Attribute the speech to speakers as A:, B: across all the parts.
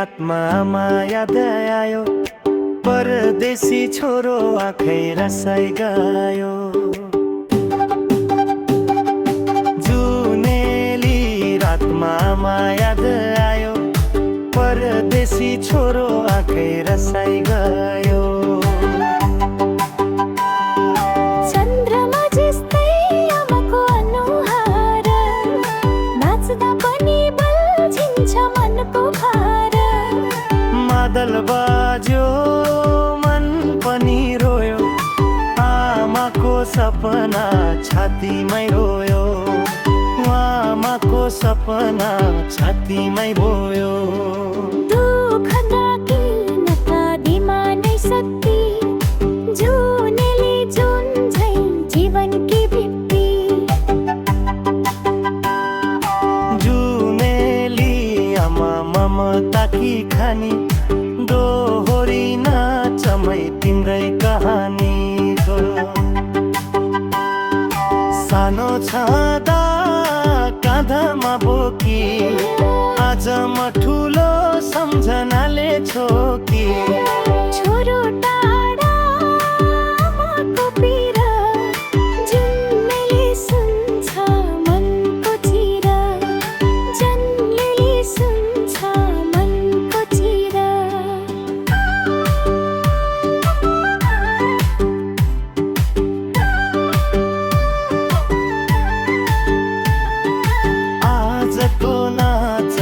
A: रातमा आमा याद आयो, परदेशी छोरो आँखै रसाई गयो। जुनेली रातमा आमा याद आयो, परदेशी छोरो आँखै रसाई गयो।
B: चन्द्रमा जस्तै आमाको अनुहार, नाच्दा पनि बल्झिन्छ मनको भार।
A: मादल बाज्यो मन पनि रोयो, आमाको सपना छातीमै रोयो, आमाको सपना छातीमै बोयो।
B: दुःख किन त दिमानै सक्ति, जुनेली जुन झै जीवनकी भित्ति।
A: जुनेली आमा ममताकी खानी, दोहोरी नाचमै तिम्रै कहानी गो। सानो छँदा काँधमा बोकी, आज म ठुलो सम्झनाले छोकी।
B: छोरो टाढा आमाको पीडा, जुनेली सुन्छ मनको चिरा, जुनेली सुन्छ मनको चिरा।
A: आजको नाच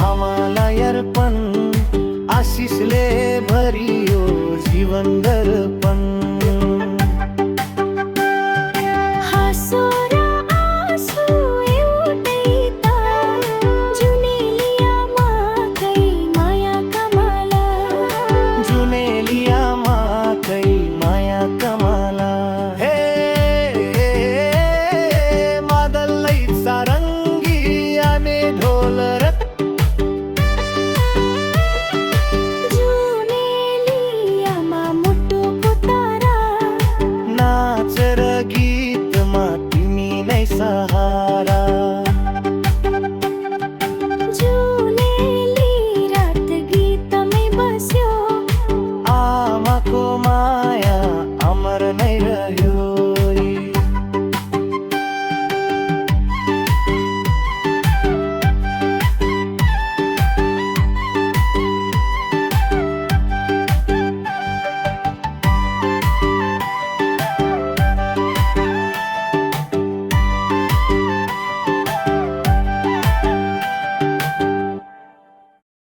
A: आमालाई अर्पण, आशिषले भरियो जीवन दर्पण।
B: हाँसो र आँसु एउटै ताल, जुनेली आमाकै माया कमाला।
A: जुनेली आमाकै माया कमाला। हे मादलै सारङ्गी आमे ढोलरक,
B: जुनेली आमा मुटुको तारा,
A: नाचेर गीतमा तिमी नै सहारा।